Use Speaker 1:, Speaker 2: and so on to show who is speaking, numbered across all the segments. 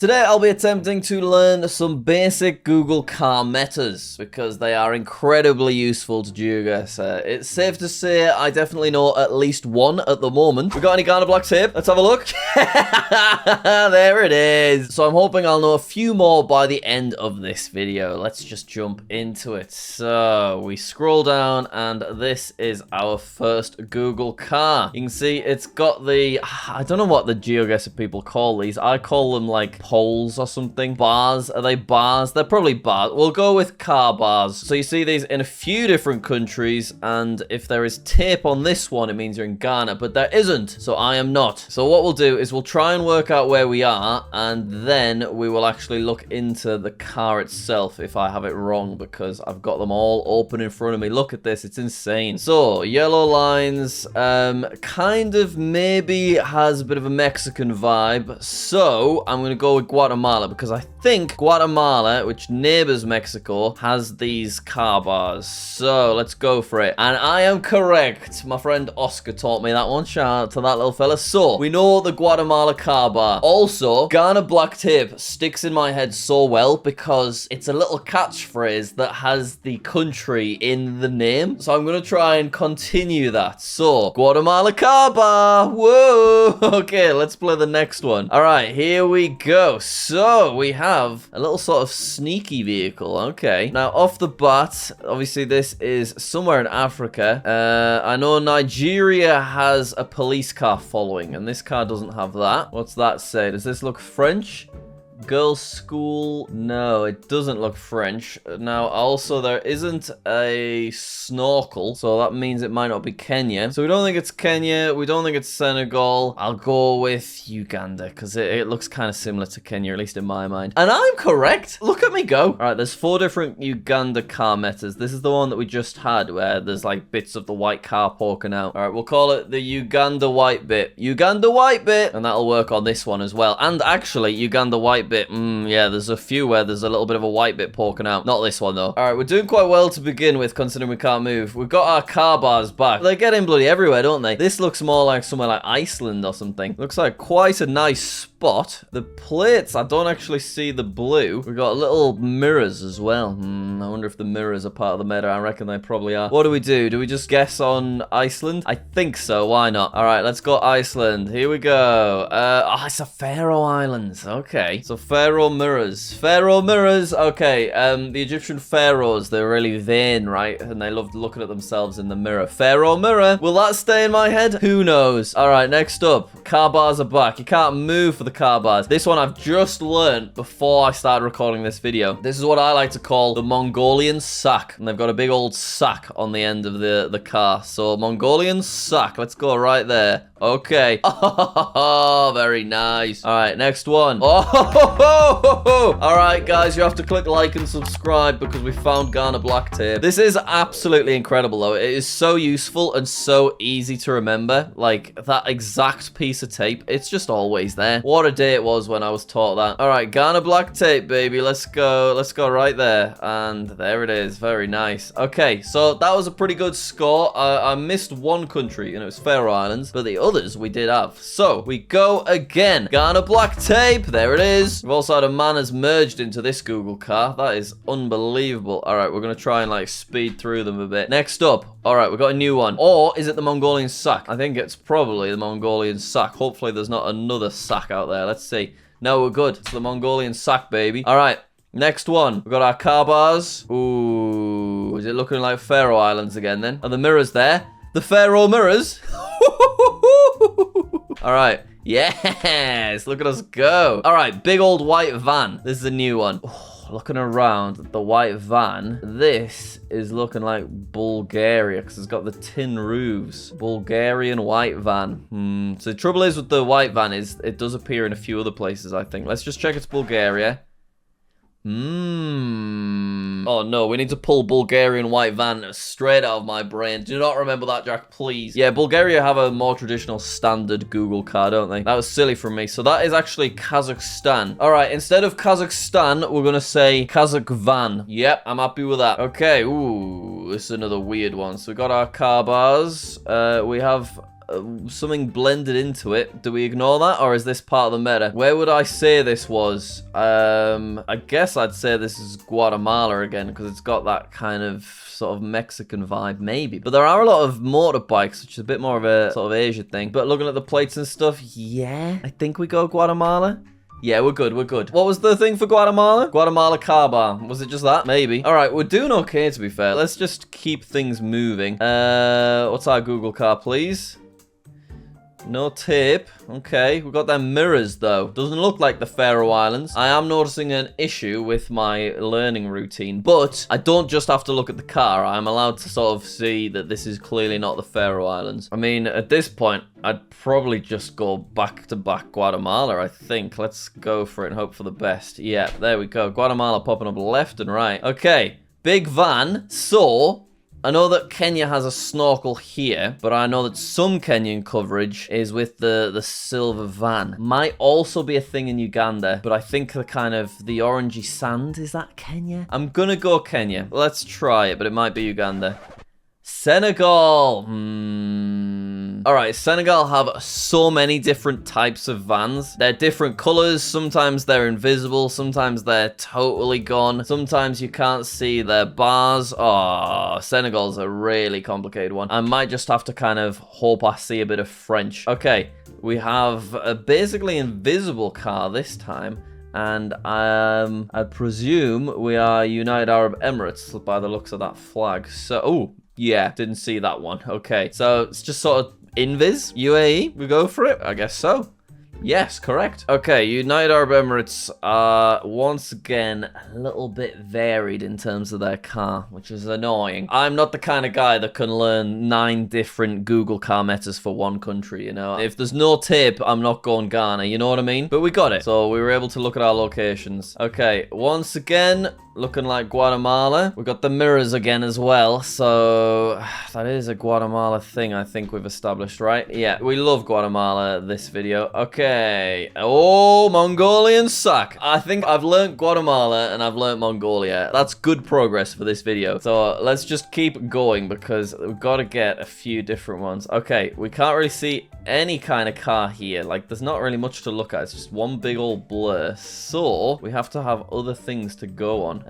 Speaker 1: Today I'll be attempting to learn some basic Google car metas because they are incredibly useful to Geoguessr. It's safe to say I definitely know at least one at the moment. We got any Ghana black tape? Let's have a look. There it is. So I'm hoping I'll know a few more by the end of this video. Let's just jump into it. So we scroll down and this is our first Google car. You can see it's got the, I don't know what the Geoguessr people call these. I call them like poles or something. Bars. Are they bars? They're probably bars. We'll go with car bars. So you see these in a few different countries, and if there is tape on this one, it means you're in Ghana, but there isn't, so I am not. So what we'll do is we'll try and work out where we are, and then we will actually look into the car itself if I have it wrong, because I've got them all open in front of me. Look at this. It's insane. So yellow lines, kind of maybe has a bit of a Mexican vibe. So I'm going to go with Guatemala, because I think Guatemala, which neighbors Mexico, has these car bars. So let's go for it. And I am correct. My friend Oscar taught me that one. Shout out to that little fella. So we know the Guatemala car bar. Also, Ghana black tape sticks in my head so well because it's a little catchphrase that has the country in the name. So I'm going to try and continue that. So Guatemala car bar. Whoa. Okay, let's play the next one. All right, here we go. So we have a little sort of sneaky vehicle. Okay. Now, off the bat, obviously this is somewhere in Africa. I know Nigeria has a police car following, and this car doesn't have that. What's that say? Does this look French? Girls' school? No, it doesn't look French. Now, also, there isn't a snorkel, so that means it might not be Kenya. So we don't think it's Kenya. We don't think it's Senegal. I'll go with Uganda, because it looks kind of similar to Kenya, at least in my mind. And I'm correct. Look at me go. All right, there's 4 different Uganda car metas. This is the one that we just had, where there's like bits of the white car poking out. All right, we'll call it the Uganda white bit. Uganda white bit. And that'll work on this one as well. And actually, Uganda white bit, yeah, there's a few where there's a little bit of a white bit poking out. Not this one, though. All right, we're doing quite well to begin with, considering we can't move. We've got our car bars back. They get in bloody everywhere, don't they? This looks more like somewhere like Iceland or something. Looks like quite a nice spot. The plates, I don't actually see the blue. We've got little mirrors as well. I wonder if the mirrors are part of the meta. I reckon they probably are. What do we do? Do we just guess on Iceland? I think so. Why not? All right, let's go Iceland. Here we go. Oh, it's a Faroe Islands. Okay. So Faroe mirrors. Faroe mirrors. Okay. The Egyptian pharaohs, they're really vain, right? And they loved looking at themselves in the mirror. Faroe mirror. Will that stay in my head? Who knows? All right, next up. Car bars are back. You can't move for the car bars. This one I've just learned before I started recording this video. This is what I like to call the Mongolian sack. And they've got a big old sack on the end of the car. So Mongolian sack. Let's go right there. Okay. Oh, very nice. All right, next one. Oh, all right, guys, you have to click like and subscribe because we found Ghana black tape. This is absolutely incredible, though. It is so useful and so easy to remember. Like, that exact piece of tape, it's just always there. What a day it was when I was taught that. All right, Ghana black tape, baby. Let's go. Let's go right there. And there it is. Very nice. Okay, so that was a pretty good score. I missed one country, and it was Faroe Islands, but the others we did have. So we go again. Ghana black tape. There it is. We've also had a man has merged into this Google car. That is unbelievable. All right, we're going to try and like speed through them a bit. Next up. All right, we've got a new one. Or is it the Mongolian sack? I think it's probably the Mongolian sack. Hopefully there's not another sack out there. Let's see. No, we're good. It's the Mongolian sack, baby. All right. Next one. We've got our car bars. Ooh. Is it looking like Faroe Islands again then? Are the mirrors there? The Faroe mirrors? All right. Yes. Look at us go. All right. Big old white van. This is a new one. Oh, looking around the white van. This is looking like Bulgaria because it's got the tin roofs. Bulgarian white van. So the trouble is with the white van is it does appear in a few other places, I think. Let's just check it's Bulgaria. Oh no, we need to pull Bulgarian white van straight out of my brain. Do not remember that, Jack, please. Yeah, Bulgaria have a more traditional standard Google car, don't they? That was silly from me. So that is actually Kazakhstan. All right, instead of Kazakhstan, we're going to say Kazakh van. Yep, I'm happy with that. Okay, ooh, this is another weird one. So we got our car bars. We have something blended into it. Do we ignore that, or is this part of the meta? Where would I say this was? I guess I'd say this is Guatemala again, because it's got that kind of sort of Mexican vibe, maybe. But there are a lot of motorbikes, which is a bit more of a sort of Asia thing. But looking at the plates and stuff, yeah, I think we go Guatemala. Yeah, we're good, we're good. What was the thing for Guatemala? Guatemala car bar. Was it just that? Maybe. All right, we're doing okay, to be fair. Let's just keep things moving. What's our Google car, please? No tape. Okay, we've got them mirrors, though. Doesn't look like the Faroe Islands. I am noticing an issue with my learning routine, but I don't just have to look at the car. I'm allowed to sort of see that this is clearly not the Faroe Islands. I mean, at this point, I'd probably just go back-to-back Guatemala, I think. Let's go for it and hope for the best. Yeah, there we go. Guatemala popping up left and right. Okay, big van. So I know that Kenya has a snorkel here, but I know that some Kenyan coverage is with the silver van. Might also be a thing in Uganda, but I think the kind of the orangey sand, is that Kenya? I'm gonna go Kenya. Let's try it, but it might be Uganda. Senegal. Alright, Senegal have so many different types of vans. They're different colors. Sometimes they're invisible. Sometimes they're totally gone. Sometimes you can't see their bars. Oh, Senegal's a really complicated one. I might just have to kind of hope I see a bit of French. Okay, we have a basically invisible car this time. And I presume we are United Arab Emirates by the looks of that flag. So, oh, yeah, didn't see that one. Okay, so it's just sort of Invis, UAE, we go for it? I guess so. Yes, correct. Okay, United Arab Emirates are once again a little bit varied in terms of their car, which is annoying. I'm not the kind of guy that can learn 9 different Google car metas for one country, you know? If there's no tape, I'm not going Ghana, you know what I mean? But we got it, so we were able to look at our locations. Okay, once again, looking like Guatemala. We got the mirrors again as well, so that is a Guatemala thing I think we've established, right? Yeah, we love Guatemala this video. Okay. Oh, Mongolian suck. I think I've learned Guatemala and I've learned Mongolia. That's good progress for this video. So let's just keep going because we've got to get a few different ones. Okay, we can't really see any kind of car here. Like, there's not really much to look at. It's just one big old blur. So we have to have other things to go on.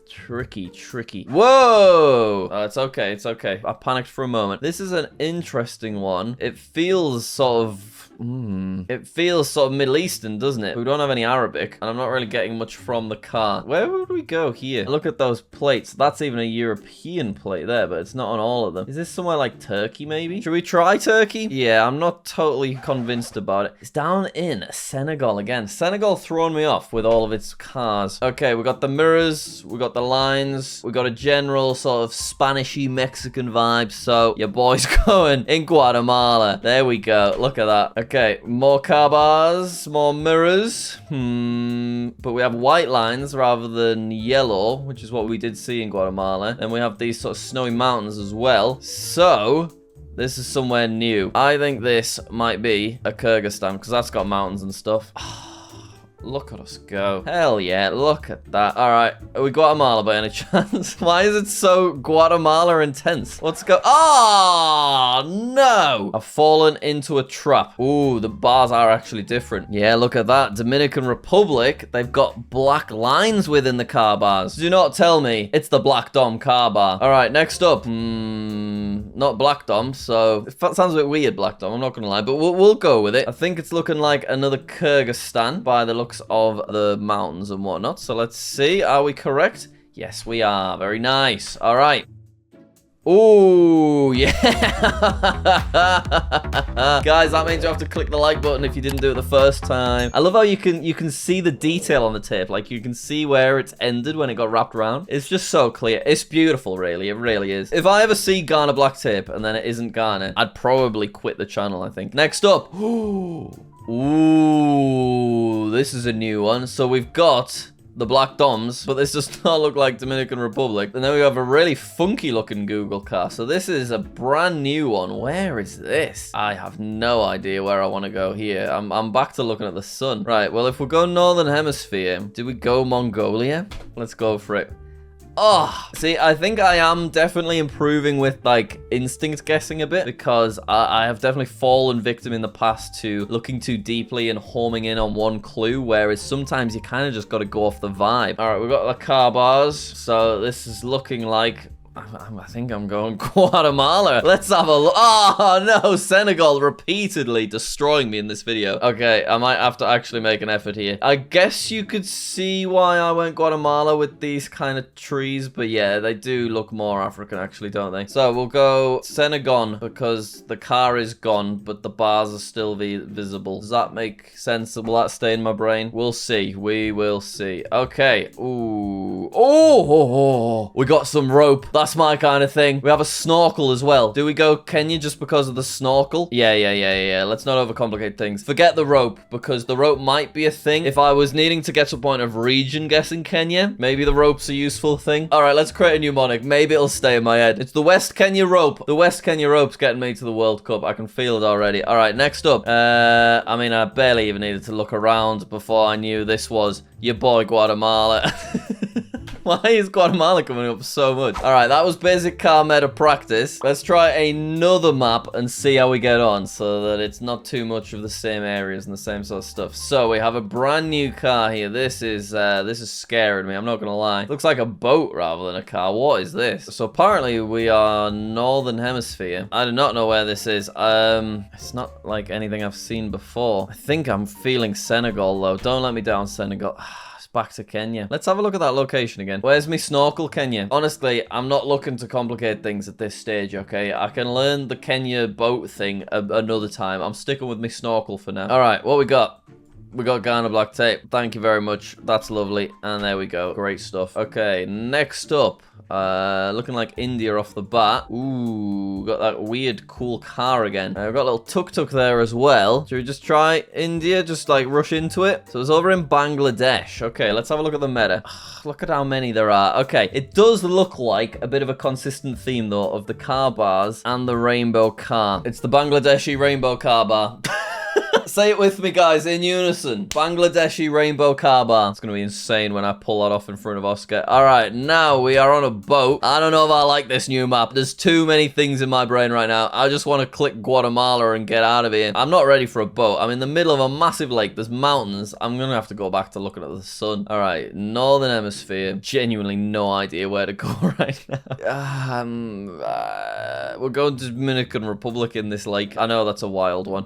Speaker 1: Tricky. Whoa! Oh, it's okay, it's okay. I panicked for a moment. This is an interesting one. It feels sort of it feels sort of Middle Eastern, doesn't it? We don't have any Arabic, and I'm not really getting much from the car. Where would we go here? Look at those plates. That's even a European plate there, but it's not on all of them. Is this somewhere like Turkey, maybe? Should we try Turkey? Yeah, I'm not totally convinced about it. It's down in Senegal again. Senegal throwing me off with all of its cars. Okay, we got the mirrors, we got the lines, we got a general sort of Spanishy Mexican vibe, so your boy's going in Guatemala. There we go. Look at that. Okay, more car bars, more mirrors. But we have white lines rather than yellow, which is what we did see in Guatemala. And we have these sort of snowy mountains as well. So this is somewhere new. I think this might be a Kyrgyzstan because that's got mountains and stuff. Look at us go. Hell yeah, look at that. All right, are we Guatemala by any chance? Why is it so Guatemala intense? Let's go. Oh, no. I've fallen into a trap. Ooh, the bars are actually different. Yeah, look at that. Dominican Republic, they've got black lines within the car bars. Do not tell me it's the Black Dom car bar. All right, next up. Not Black Dom, so it sounds a bit weird, Black Dom, I'm not gonna lie, but we'll go with it. I think it's looking like another Kyrgyzstan by the looks of the mountains and whatnot. So let's see, are we correct? Yes, we are. Very nice. All right. Ooh, yeah. Guys, that means you have to click the like button if you didn't do it the first time. I love how you can see the detail on the tape. Like, you can see where it's ended when it got wrapped around. It's just so clear. It's beautiful, really. It really is. If I ever see Ghana black tape and then it isn't Ghana, I'd probably quit the channel, I think. Next up. Ooh, this is a new one. So we've got the Black Doms, but this does not look like Dominican Republic. And then we have a really funky looking Google car. So this is a brand new one. Where is this? I have no idea where I want to go here. I'm back to looking at the sun. Right, well, if we go Northern Hemisphere, do we go Mongolia? Let's go for it. Oh, see, I think I am definitely improving with, like, instinct guessing a bit, because I have definitely fallen victim in the past to looking too deeply and homing in on one clue, whereas sometimes you kind of just got to go off the vibe. All right, we've got the car bars, so this is looking like... I think I'm going Guatemala. Let's have a look. Oh, no. Senegal repeatedly destroying me in this video. Okay, I might have to actually make an effort here. I guess you could see why I went Guatemala with these kind of trees. But yeah, they do look more African, actually, don't they? So we'll go Senegal because the car is gone, but the bars are still visible. Does that make sense? Will that stay in my brain? We'll see. We will see. Okay. Ooh. Oh. We got some rope. That's my kind of thing. We have a snorkel as well. Do we go Kenya just because of the snorkel? Yeah. Let's not overcomplicate things. Forget the rope, because the rope might be a thing. If I was needing to get to a point of region guessing Kenya, maybe the rope's a useful thing. All right, let's create a mnemonic. Maybe it'll stay in my head. It's the West Kenya rope. The West Kenya rope's getting me to the World Cup. I can feel it already. All right, next up. I mean, I barely even needed to look around before I knew this was your boy Guatemala. Why is Guatemala coming up so much? All right, that was basic car meta practice. Let's try another map and see how we get on so that it's not too much of the same areas and the same sort of stuff. So we have a brand new car here. This is scaring me. I'm not gonna lie. It looks like a boat rather than a car. What is this? So apparently we are Northern Hemisphere. I do not know where this is. It's not like anything I've seen before. I think I'm feeling Senegal though. Don't let me down, Senegal. Back to Kenya. Let's have a look at that location again. Where's me snorkel, Kenya? Honestly, I'm not looking to complicate things at this stage, okay? I can learn the Kenya boat thing another time. I'm sticking with me snorkel for now. All right, what we got? We got Ghana black tape. Thank you very much. That's lovely. And there we go. Great stuff. Okay, next up. Looking like India off the bat. Ooh, got that weird cool car again. We've got a little tuk-tuk there as well. Should we just try India? Just like rush into it? So it's over in Bangladesh. Okay, let's have a look at the meta. Look at how many there are. Okay, it does look like a bit of a consistent theme though of the car bars and the rainbow car. It's the Bangladeshi rainbow car bar. Say it with me, guys, in unison. Bangladeshi rainbow car bar. It's going to be insane when I pull that off in front of Oscar. All right, now we are on a boat. I don't know if I like this new map. There's too many things in my brain right now. I just want to click Guatemala and get out of here. I'm not ready for a boat. I'm in the middle of a massive lake. There's mountains. I'm going to have to go back to looking at the sun. All right, Northern Hemisphere. Genuinely no idea where to go right now. We're going to Dominican Republic in this lake. I know that's a wild one.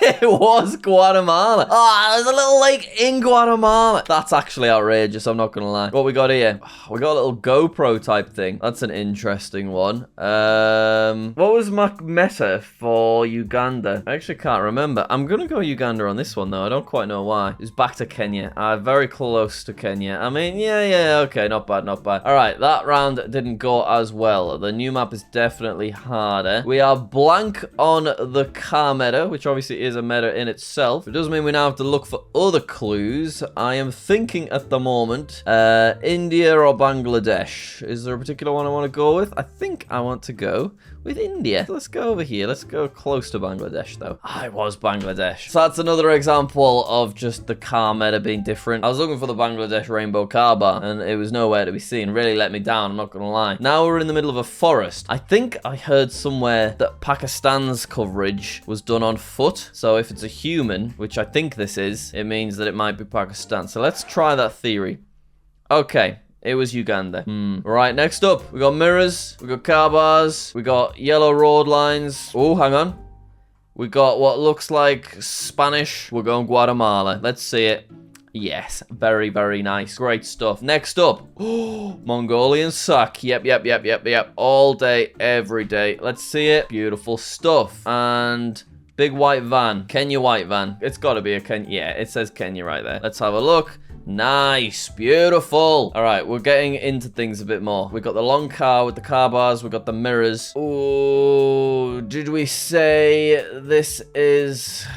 Speaker 1: It was Guatemala. Oh, there's a little lake in Guatemala. That's actually outrageous, I'm not gonna lie. What we got here? We got a little GoPro type thing. That's an interesting one. What was my meta for Uganda? I actually can't remember. I'm gonna go Uganda on this one though. I don't quite know why. It's back to Kenya. Very close to Kenya. I mean, yeah, okay, not bad. All right, that round didn't go as well. The new map is definitely harder. We are blank on the car meta, which obviously is a meta in itself. It does mean we now have to look for other clues. I am thinking at the moment, India or Bangladesh. Is there a particular one I want to go with? I think I want to go with India. Let's go over here. Let's go close to Bangladesh, though. It was Bangladesh. So that's another example of just the car meta being different. I was looking for the Bangladesh rainbow car bar, and it was nowhere to be seen. Really let me down, I'm not gonna lie. Now we're in the middle of a forest. I think I heard somewhere that Pakistan's coverage was done on foot. So if it's a human, which I think this is, it means that it might be Pakistan. So let's try that theory. Okay. It was Uganda. Right, next up, we got mirrors, we got car bars, we got yellow road lines. Oh, hang on. We got what looks like Spanish. We're going Guatemala. Let's see it. Yes, very, very nice. Great stuff. Next up, Mongolian suck. Yep. All day, every day. Let's see it. Beautiful stuff. And big white van. Kenya white van. It's got to be a Kenya. Yeah, it says Kenya right there. Let's have a look. Nice, beautiful. All right, we're getting into things a bit more. We got the long car with the car bars. We got the mirrors. Oh, did we say this is?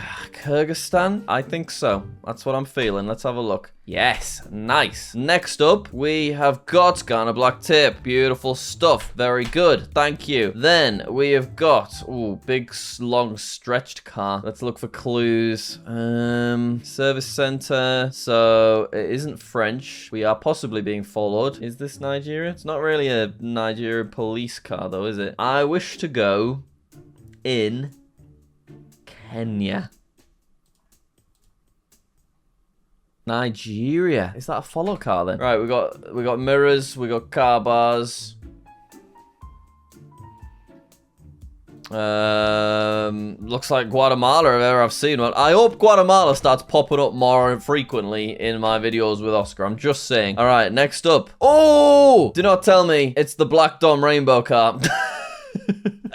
Speaker 1: Kyrgyzstan? I think so. That's what I'm feeling. Let's have a look. Yes, nice. Next up, we have got Ghana black tape. Beautiful stuff. Very good. Thank you. Then we have got, ooh, big, long, stretched car. Let's look for clues. Service center. So it isn't French. We are possibly being followed. Is this Nigeria? It's not really a Nigerian police car, though, is it? I wish to go in Kenya. Nigeria. Is that a follow car then? Right, we got mirrors, we got car bars. Looks like Guatemala if ever I've seen one. I hope Guatemala starts popping up more frequently in my videos with Oscar. I'm just saying. All right, next up. Oh! Do not tell me it's the Black Dom rainbow car.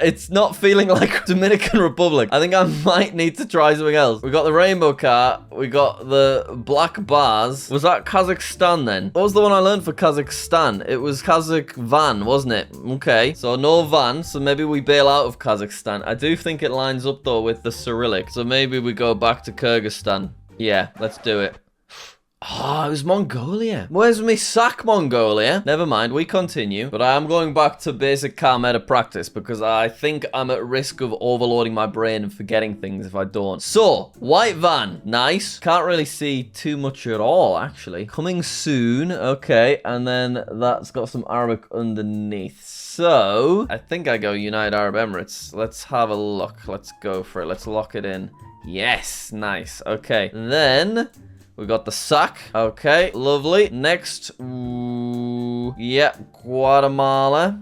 Speaker 1: It's not feeling like Dominican Republic. I think I might need to try something else. We got the rainbow car. We got the black bars. Was that Kazakhstan then? What was the one I learned for Kazakhstan? It was Kazakh van, wasn't it? Okay, so no van. So maybe we bail out of Kazakhstan. I do think it lines up though with the Cyrillic. So maybe we go back to Kyrgyzstan. Yeah, let's do it. Oh, it was Mongolia. Where's me sack, Mongolia? Never mind, we continue. But I am going back to basic car meta practice because I think I'm at risk of overloading my brain and forgetting things if I don't. So, white van. Nice. Can't really see too much at all, actually. Coming soon. Okay, and then that's got some Arabic underneath. So, I think I go United Arab Emirates. Let's have a look. Let's go for it. Let's lock it in. Yes, nice. Okay, then we got the sack. Okay, lovely. Next, ooh, yeah, Guatemala.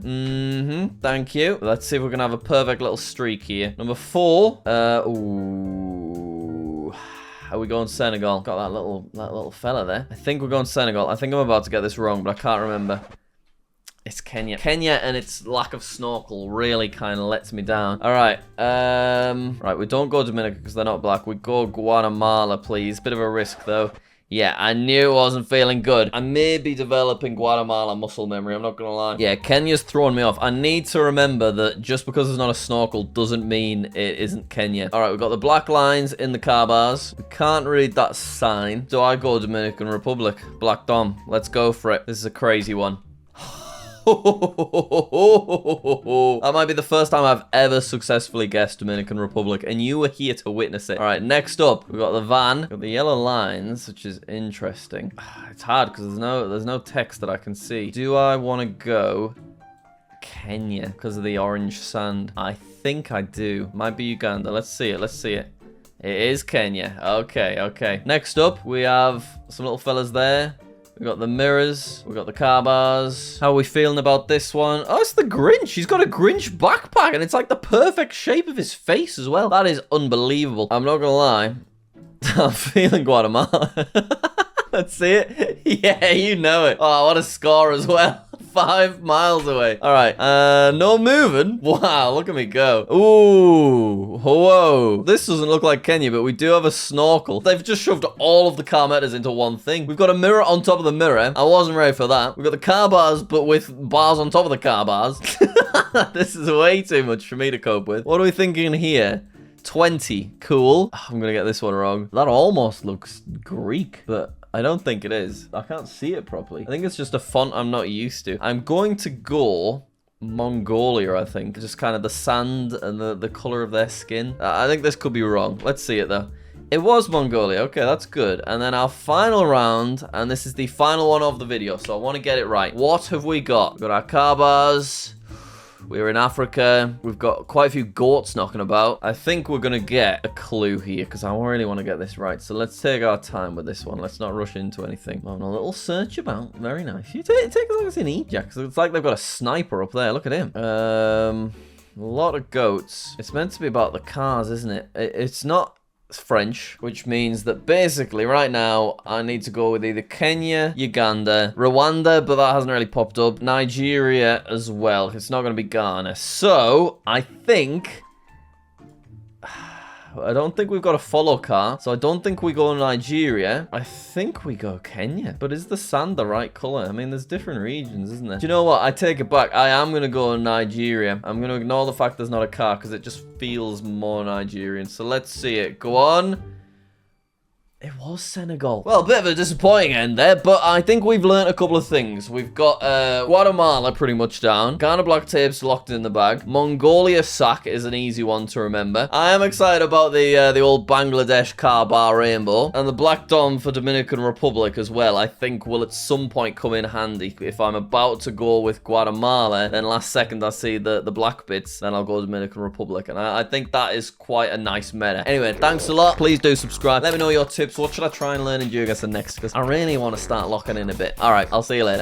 Speaker 1: Thank you. Let's see if we can have a perfect little streak here. Number 4. Ooh. Are we going Senegal? Got that little fella there. I think we're going Senegal. I think I'm about to get this wrong, but I can't remember. It's Kenya. Kenya and its lack of snorkel really kind of lets me down. All right. Right, we don't go Dominican because they're not black. We go Guatemala, please. Bit of a risk, though. Yeah, I knew it wasn't feeling good. I may be developing Guatemala muscle memory, I'm not going to lie. Yeah, Kenya's throwing me off. I need to remember that just because there's not a snorkel doesn't mean it isn't Kenya. All right, we've got the black lines in the car bars. We can't read that sign. So I go Dominican Republic. Black Dom. Let's go for it. This is a crazy one. That might be the first time I've ever successfully guessed Dominican Republic, and you were here to witness it. All right, next up, we've got the van. We've got the yellow lines, which is interesting. It's hard because there's no text that I can see. Do I want to go Kenya because of the orange sand? I think I do. Might be Uganda. Let's see it. Let's see it. It is Kenya. Okay, okay. Next up, we have some little fellas there. We got the mirrors. We got the car bars. How are we feeling about this one? Oh, it's the Grinch. He's got a Grinch backpack, and it's like the perfect shape of his face as well. That is unbelievable. I'm not gonna lie. I'm feeling Guatemala. Let's see it. Yeah, you know it. Oh, what a score as well. 5 miles away. All right. No moving. Wow, look at me go. Ooh. Whoa. This doesn't look like Kenya, but we do have a snorkel. They've just shoved all of the car metas into one thing. We've got a mirror on top of the mirror. I wasn't ready for that. We've got the car bars, but with bars on top of the car bars. This is way too much for me to cope with. What are we thinking here? 20. Cool. I'm gonna get this one wrong. That almost looks Greek, but I don't think it is. I can't see it properly. I think it's just a font I'm not used to. I'm going to go Mongolia, I think. Just kind of the sand and the color of their skin. I think this could be wrong. Let's see it, though. It was Mongolia. Okay, that's good. And then our final round, and this is the final one of the video, so I want to get it right. What have we got? We've got our car bars. We're in Africa. We've got quite a few goats knocking about. I think we're going to get a clue here because I really want to get this right. So let's take our time with this one. Let's not rush into anything. I'm a little search about. Very nice. You take as long as you need, Jack. It's like they've got a sniper up there. Look at him. A lot of goats. It's meant to be about the cars, isn't it? It's not French, which means that basically right now I need to go with either Kenya, Uganda, Rwanda, but that hasn't really popped up, Nigeria as well. It's not going to be Ghana. So I think I don't think we've got a follow car, so I don't think we go Nigeria. I think we go Kenya. But is the sand the right color? I mean, there's different regions, isn't there? Do you know what? I take it back. I am going to go Nigeria. I'm going to ignore the fact there's not a car because it just feels more Nigerian. So let's see it. Go on. was Senegal. Well, a bit of a disappointing end there, but I think we've learned a couple of things. We've got Guatemala pretty much down. Ghana black tape's locked in the bag. Mongolia sack is an easy one to remember. I am excited about the old Bangladesh car bar rainbow. And the black dom for Dominican Republic as well, I think will at some point come in handy. If I'm about to go with Guatemala, then last second I see the black bits, then I'll go Dominican Republic. And I think that is quite a nice meta. Anyway, thanks a lot. Please do subscribe. Let me know your tips. What should I try and learn in Geoguessr next? Because I really want to start locking in a bit. All right, I'll see you later.